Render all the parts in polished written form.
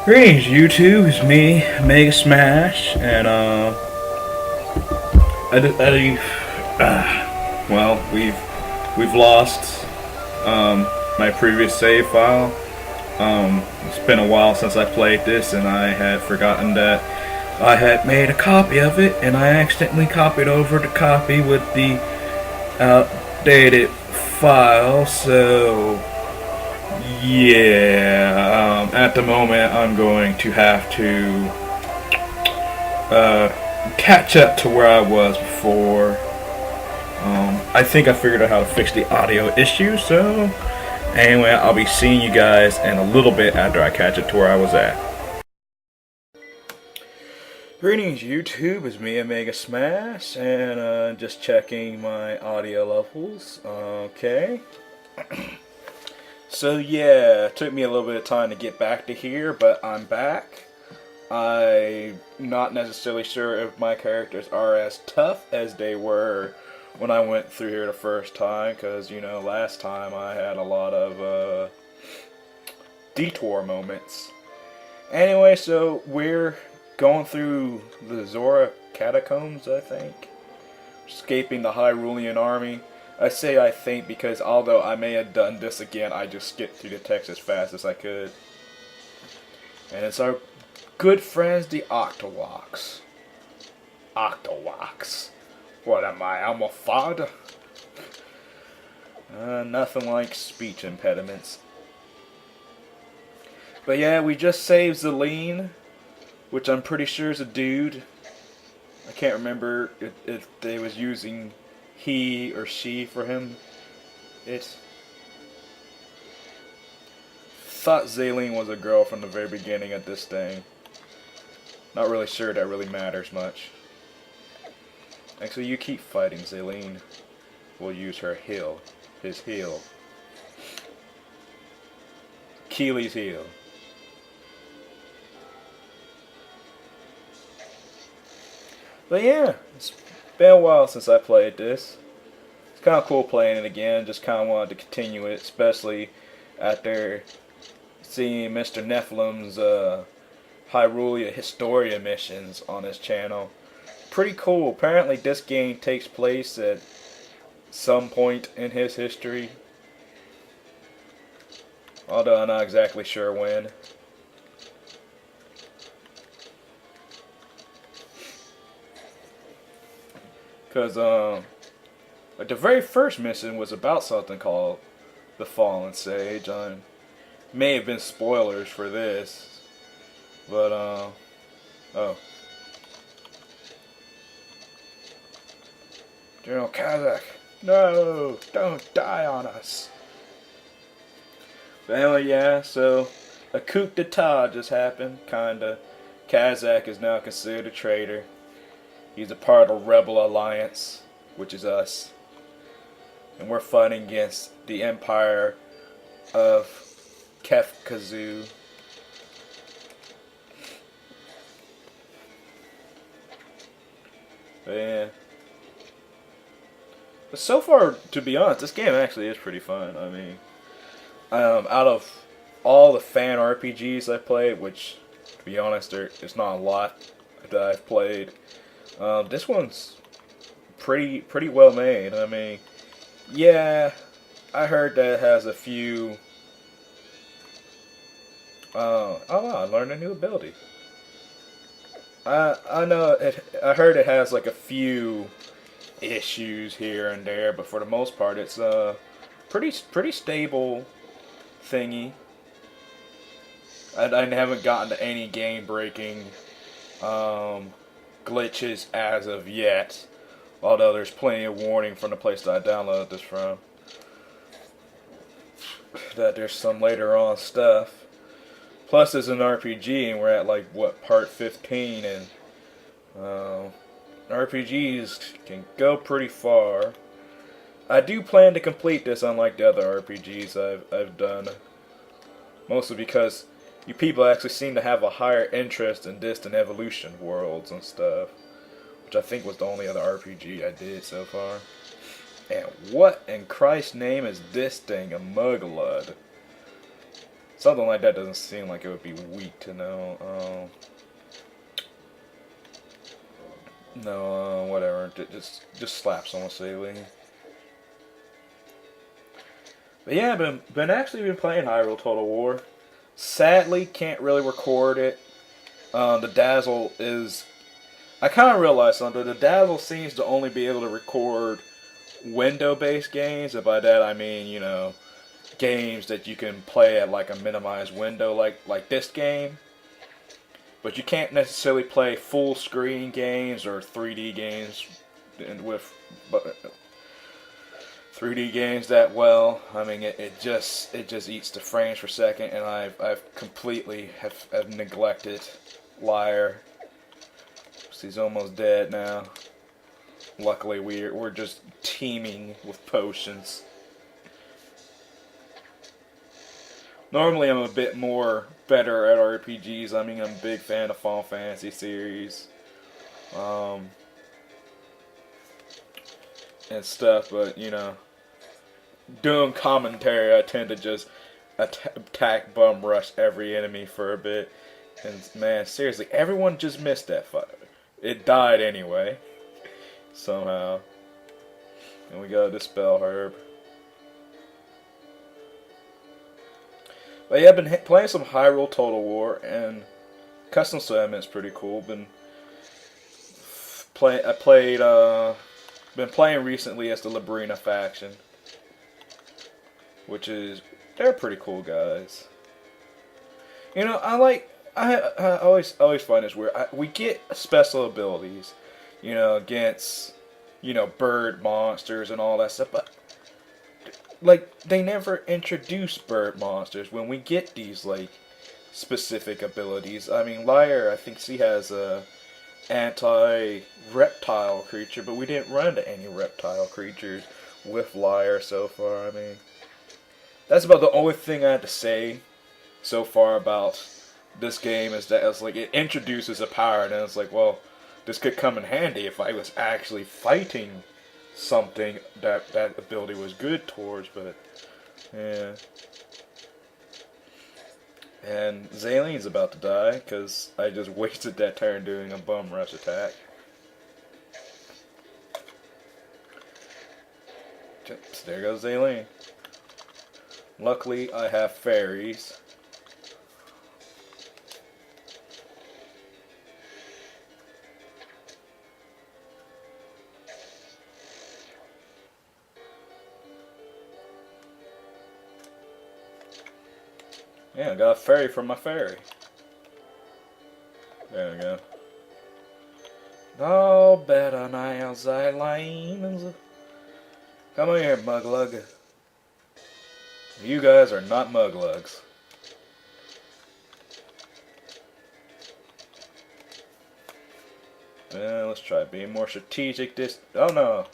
Greetings, YouTube. It's me, Mega Smash, and well, we've lost my previous save file. It's been a while since I played this, and I had forgotten that I had made a copy of it, and I accidentally copied over the copy with the outdated file. So yeah, at the moment I'm going to have to catch up to where I was before. I think I figured out how to fix the audio issue, so anyway, I'll be seeing you guys in a little bit after I catch up to where I was at. Greetings, YouTube. It's me, Mega Smash, and just checking my audio levels. Okay. So yeah, it took me a little bit of time to get back to here, but I'm back. I'm not necessarily sure if my characters are as tough as they were when I went through here the first time, because, you know, last time I had a lot of detour moments. Anyway, so we're going through the Zora catacombs, I think. Escaping the Hyrulean army. I say I think because although I may have done this again, I just skipped through the text as fast as I could. And it's our good friends, the Octowoks. Octowoks. What am I, I'm a father? Nothing like speech impediments. But yeah, we just saved Zelene, which I'm pretty sure is a dude. I can't remember if they was using he or she for him. Thought Zelene was a girl from the very beginning of this thing. Not really sure that really matters much. Actually, you keep fighting, Zelene. We'll use her heal. His heal. Keely's heal. But yeah, it's been a while since I played this. It's kind of cool playing it again. Just kind of wanted to continue it, especially after seeing Mr. Nephilim's Hyrule Historia missions on his channel. Pretty cool. Apparently this game takes place at some point in his history. Although I'm not exactly sure when. Because like the very first mission was about something called the Fallen Sage. May have been spoilers for this. But oh. General Kazakh, no, don't die on us. But anyway, yeah, so a coup d'etat just happened, kinda. Kazakh is now considered a traitor. He's a part of the Rebel Alliance, which is us. And we're fighting against the Empire of Kefkazu. But yeah. But so far, to be honest, this game actually is pretty fun. I mean, out of all the fan RPGs I played, which, to be honest, there's not a lot that I've played, this one's pretty well made. I mean, yeah, I heard that it has a few. Oh wow! I learned a new ability. I know it. I heard it has like a few issues here and there, but for the most part, it's a pretty stable thingy. I haven't gotten to any game breaking glitches as of yet, although there's plenty of warning from the place that I downloaded this from that there's some later on stuff. Plus, it's an RPG, and we're at like what, part 15, and RPGs can go pretty far. I do plan to complete this, unlike the other RPGs I've done. Mostly because you people actually seem to have a higher interest in Distant Evolution worlds and stuff. Which I think was the only other RPG I did so far. And what in Christ's name is this thing, a Mugglud? Something like that doesn't seem like it would be weak to know. No, whatever. Just slap someone silly. But yeah, been actually been playing Hyrule Total War. Sadly, can't really record it. The Dazzle is. I kind of realized something. The Dazzle seems to only be able to record window-based games, and by that I mean, you know, games that you can play at like a minimized window, like this game. But you can't necessarily play full screen games or 3D games with 3D games that well. I mean, it just eats the frames per second, and I've completely have neglected Liar. He's almost dead now. Luckily, we're just teeming with potions. Normally, I'm a bit more better at RPGs. I mean, I'm a big fan of Final Fantasy series, and stuff. But you know, doing commentary, I tend to just attack bum rush every enemy for a bit. And man, seriously, everyone just missed that fire. It died anyway, somehow. And we gotta dispel Herb. But yeah, I've been playing some Hyrule Total War, and Custom Segment's pretty cool. Been playing recently as the Labrina faction, which is they're pretty cool guys. You know, I always find this weird. We get special abilities, you know, against bird monsters and all that stuff, but like they never introduce bird monsters when we get these like specific abilities. I mean, Liar, I think she has a anti-reptile creature, but we didn't run into any reptile creatures with Liar so far. I mean, that's about the only thing I had to say so far about this game is that it's like it introduces a power, and then it's like, well, this could come in handy if I was actually fighting something that ability was good towards, but yeah. And Zaylene's about to die because I just wasted that turn doing a bum rush attack. There goes Zaylene. Luckily, I have fairies. Yeah, I got a fairy from my fairy. There we go. Oh, better now, Zaylene. Come here, Muglug. You guys are not Muglugs. Let's try being more strategic. Oh no.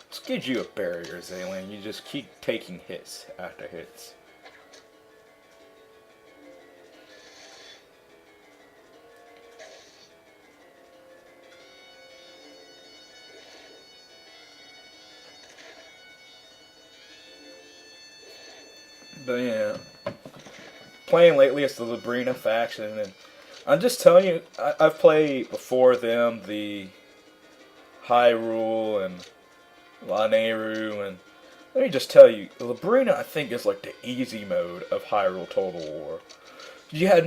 Let's give you a barrier, Zaylene. You just keep taking hits after hits. But yeah, playing lately as the Labrina faction, and I'm just telling you, I've played before them the Hyrule and Lanayru, and let me just tell you, Labrina I think is like the easy mode of Hyrule Total War. You had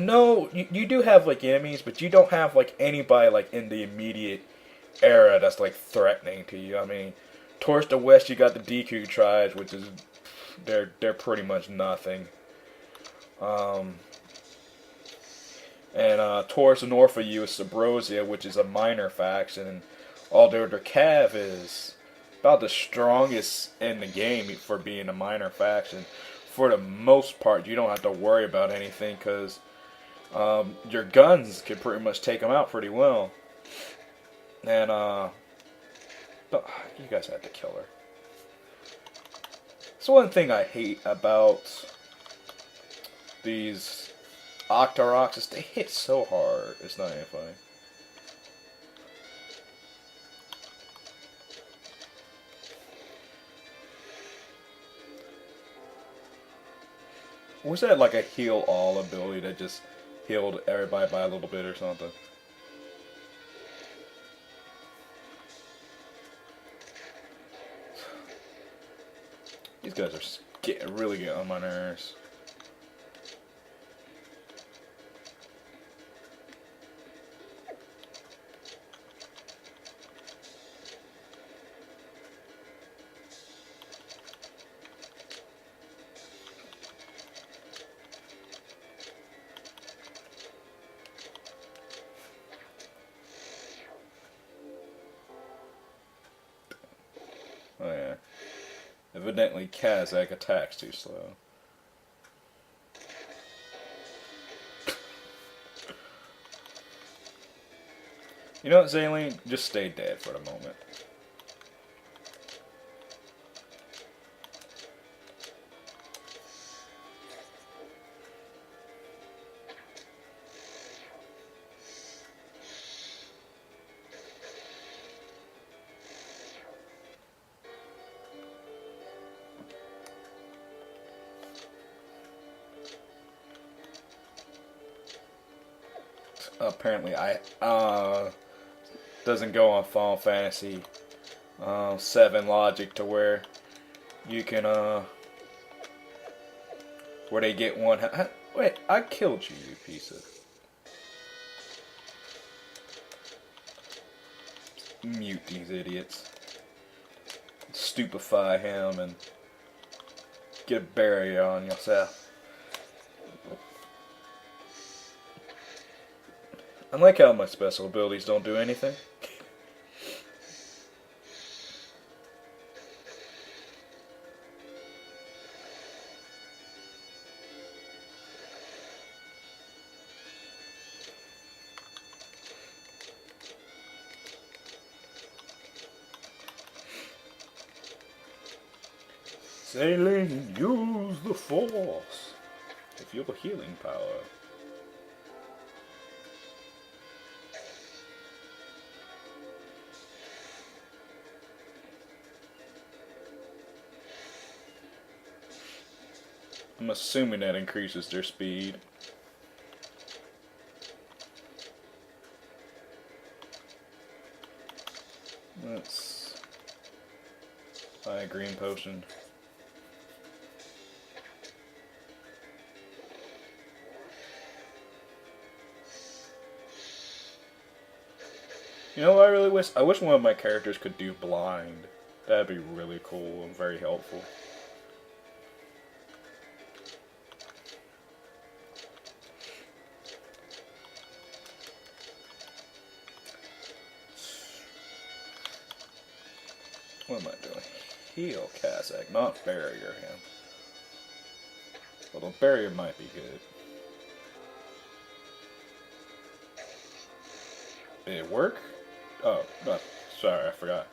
you do have like enemies, but you don't have like anybody like in the immediate era that's like threatening to you. I mean, towards the west you got the Deku tribes, which is they're pretty much nothing. And towards the north of you is Subrosia, which is a minor faction, and although their cav is about the strongest in the game for being a minor faction, for the most part you don't have to worry about anything because your guns can pretty much take them out pretty well. And you guys had to kill her. So one thing I hate about these Octoroks is they hit so hard. It's not even funny. Was that like a heal all ability that just healed everybody by a little bit or something? These guys are really getting on my nerves. Oh yeah. Evidently Kazakh attacks too slow. You know what, Zaylene? Just stay dead for the moment. Apparently, doesn't go on Final Fantasy 7 logic to where you can where they get one. Wait, I killed you, you piece of. Mute these idiots. Stupefy him and get a barrier on yourself. I like how my special abilities don't do anything. Zaylene, use the force. If you have a healing power. I'm assuming that increases their speed. Let's buy a green potion. You know what I really wish? I wish one of my characters could do blind. That'd be really cool and very helpful. What am I doing? Heal Kazakh, not barrier him. Although barrier might be good. Did it work? Oh, no, sorry, I forgot.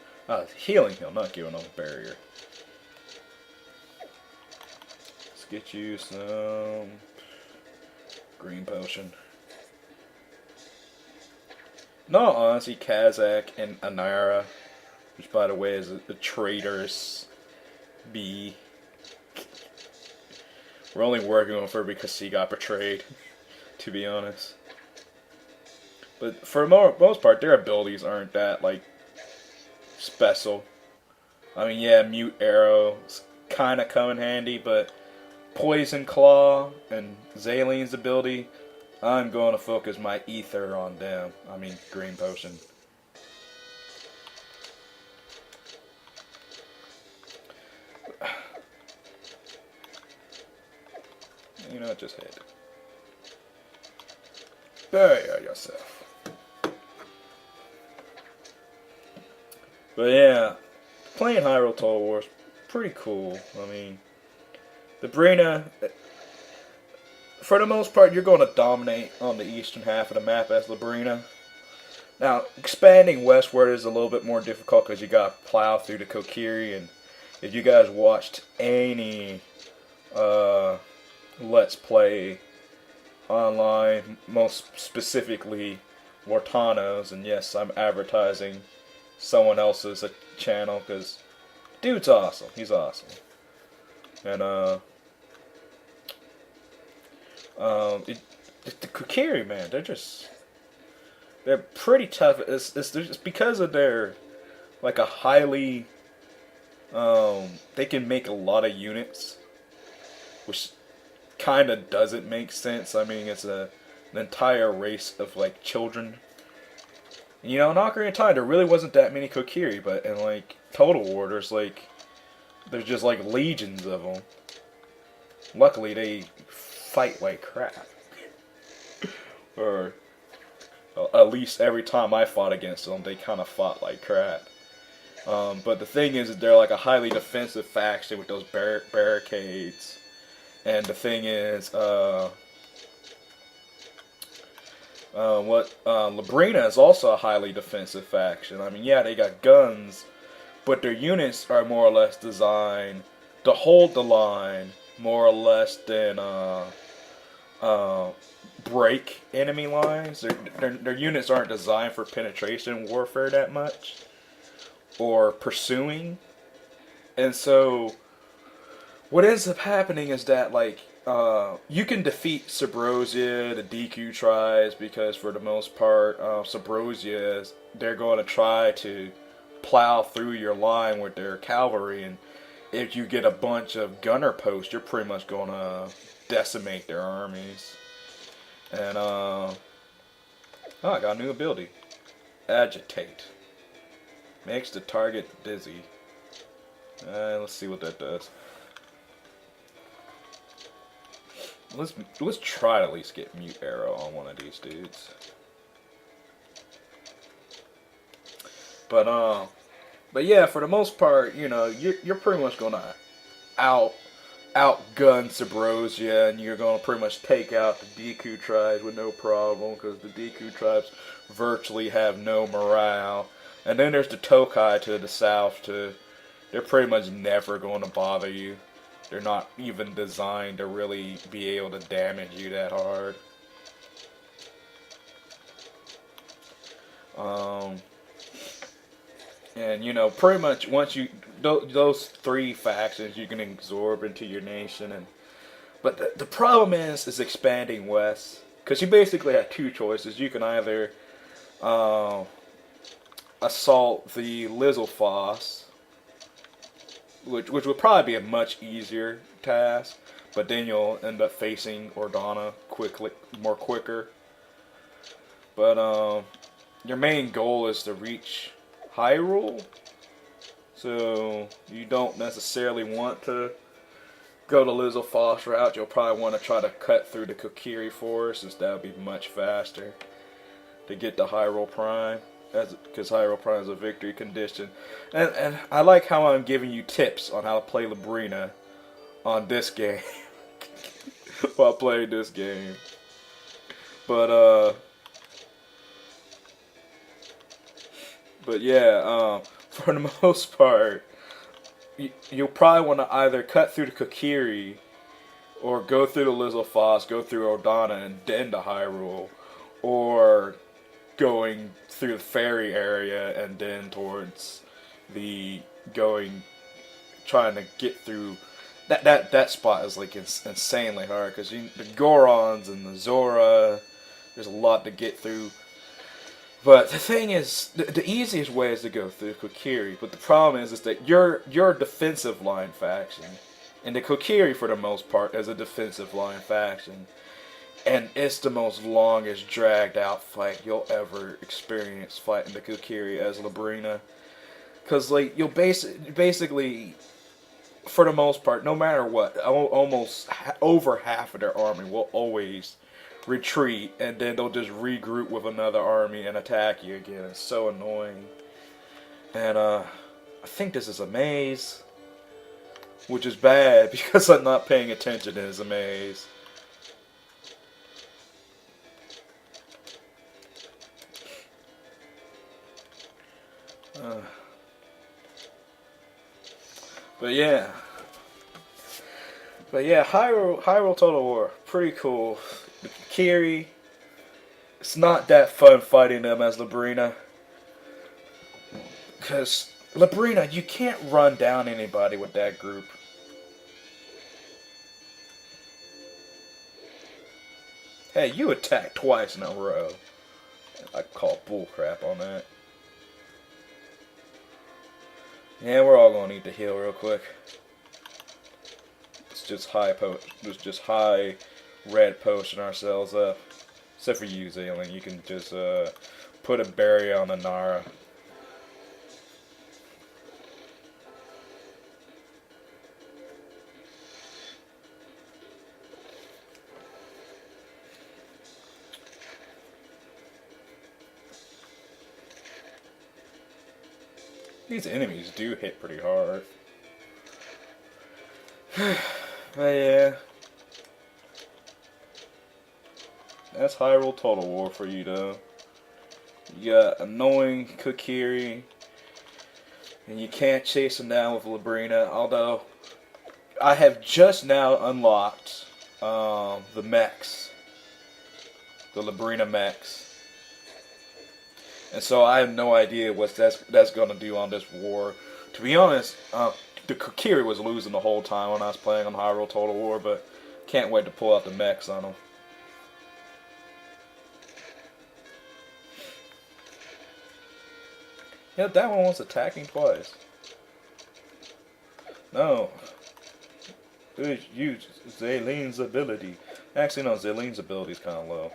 Healing heal, not giving off barrier. Let's get you some green potion. No, honestly, Kazakh and Anara, which by the way is a traitorous bee. We're only working with her because she got betrayed, to be honest. But for the most part, their abilities aren't that, like, special. I mean, yeah, Mute Arrow's kind of come in handy, but Poison Claw and Zaylene's ability, I'm going to focus my ether on them. I mean, Green Potion. You know, just hit it. Bury yourself. But yeah, playing Hyrule Total War is pretty cool. I mean, the Brina, for the most part, you're going to dominate on the eastern half of the map as Labrina. Now, expanding westward is a little bit more difficult because you got to plow through the Kokiri, and if you guys watched any Let's Play online, most specifically Mortano's, and yes, I'm advertising someone else's channel because dude's awesome. He's awesome. And The Kokiri, man, they're pretty tough. It's because of their like a highly they can make a lot of units, which kind of doesn't make sense. I mean, it's an entire race of like children. You know, in Ocarina of Time, there really wasn't that many Kokiri, but in like Total War, there's just like legions of them. Luckily, they fight like crap, or at least every time I fought against them, they kind of fought like crap. But the thing is, they're like a highly defensive faction with those barricades. And the thing is, Labrina is also a highly defensive faction. I mean, yeah, they got guns, but their units are more or less designed to hold the line more or less than break enemy lines. Their units aren't designed for penetration warfare that much, or pursuing. And so what ends up happening is that like you can defeat Subrosia, the Deku tribes, because for the most part, Subrosia they're going to try to plow through your line with their cavalry, and if you get a bunch of gunner posts, you're pretty much going to decimate their armies. And oh, I got a new ability, Agitate. Makes the target dizzy. Let's see what that does. Let's try to at least get Mute Arrow on one of these dudes. But yeah, for the most part, you know, you're pretty much gonna outgun Subrosia, and you're gonna pretty much take out the Deku tribes with no problem, because the Deku tribes virtually have no morale. And then there's the Tokai to the south. They're pretty much never going to bother you. They're not even designed to really be able to damage you that hard. And you know, pretty much once you those three factions you can absorb into your nation, but the problem is expanding west, because you basically have two choices. You can either assault the Lizalfos, which would probably be a much easier task, but then you'll end up facing Ordana more quicker. But your main goal is to reach Hyrule, so you don't necessarily want to go the Lizalfos route. You'll probably want to try to cut through the Kokiri Forest, since that would be much faster to get to Hyrule Prime, because Hyrule Prime is a victory condition. And I like how I'm giving you tips on how to play Labrina on this game while playing this game. But yeah, for the most part, you'll probably want to either cut through the Kokiri, or go through the Lizalfos, go through Ordana, and then to Hyrule, or going through the ferry area and then towards trying to get through that spot is like insanely hard, because the Gorons and the Zora, there's a lot to get through. But the thing is, the easiest way is to go through Kokiri, but the problem is that you're a defensive line faction, and the Kokiri for the most part is a defensive line faction. And it's the most longest, dragged out fight you'll ever experience fighting the Kokiri as Labrina. Because, like, you'll basically, for the most part, no matter what, almost over half of their army will always retreat, and then they'll just regroup with another army and attack you again. It's so annoying. And, I think this is a maze, which is bad because I'm not paying attention to this maze. But yeah, Hyrule Total War, pretty cool. Kiri, it's not that fun fighting them as Labrina, because Labrina, you can't run down anybody with that group. Hey, you attacked twice in a row. I call bullcrap on that. Yeah, we're all gonna need to heal real quick. It's just high red potion ourselves up. Except for you, Zaylen. You can just put a barrier on the Nara. These enemies do hit pretty hard. But yeah. That's Hyrule Total War for you, though. You got annoying Kokiri, and you can't chase him down with Labrina, although I have just now unlocked the mechs. The Labrina mechs. And so I have no idea what that's going to do on this war. To be honest, the Kokiri was losing the whole time when I was playing on Hyrule Total War, but can't wait to pull out the mechs on them. Yeah, that one was attacking twice. No. Use Zaylene's ability. Actually, no, Zaylene's ability is kind of low.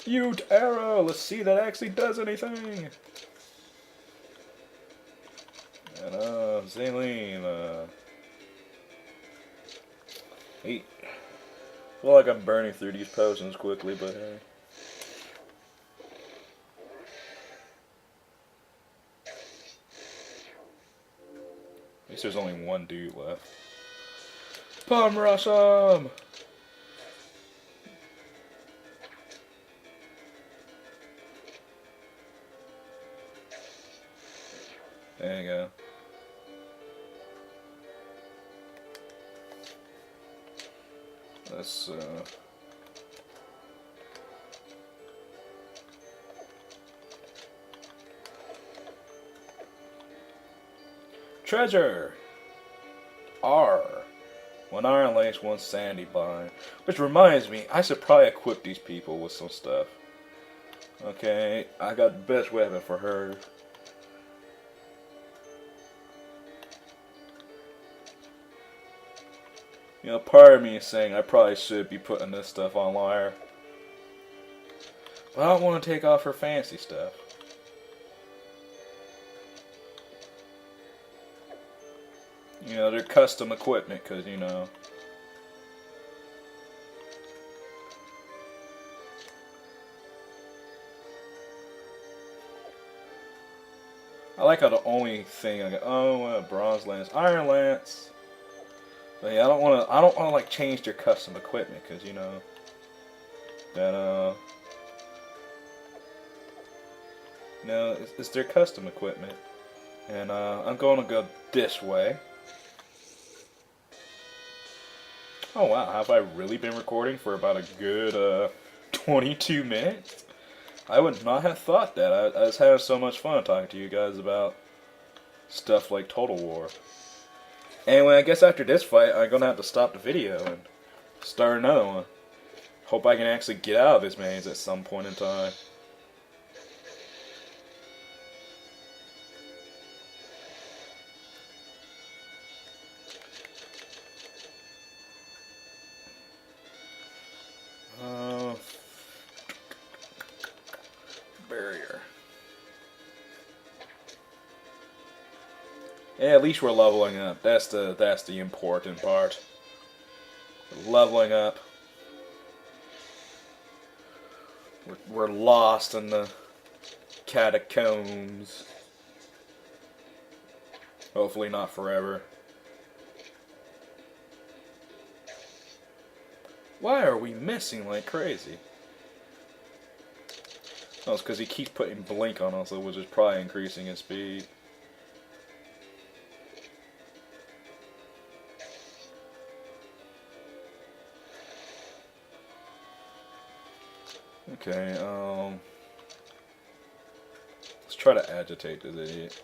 Huge arrow! Let's see if that actually does anything! And, Zaylene, I feel like I'm burning through these potions quickly, but hey. At least there's only one dude left. Palm rush him! There you go. Let's treasure! R. One Iron Lance, one Sandy Bind. Which reminds me, I should probably equip these people with some stuff. Okay, I got the best weapon for her. You know, part of me is saying I probably should be putting this stuff on Lyre. But I don't want to take off her fancy stuff. You know, they're custom equipment, because, you know. I like how the only thing I got, Bronze Lance, Iron Lance. But yeah, I don't want to like change their custom equipment, because, you know, that, no, it's their custom equipment. And, I'm going to go this way. Oh wow, have I really been recording for about a good 22 minutes? I would not have thought that. I was having so much fun talking to you guys about stuff like Total War. Anyway, I guess after this fight, I'm going to have to stop the video and start another one. Hope I can actually get out of this maze at some point in time. Barrier. Yeah, at least we're leveling up. That's the important part. We're leveling up. We're lost in the catacombs. Hopefully not forever. Why are we missing like crazy? Oh, it's because he keeps putting blink on us, which is probably increasing his speed. Okay, let's try to agitate this idiot.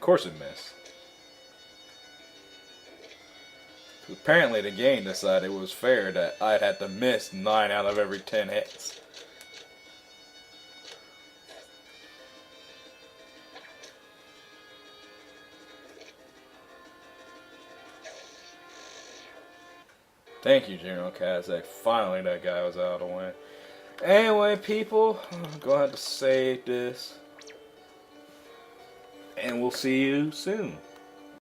course it missed. Apparently the game decided it was fair that I'd have to miss 9 out of every 10 hits. Thank you, General Kazak. Finally that guy was out of the way. Anyway, people, I'm going to have to save this. And we'll see you soon.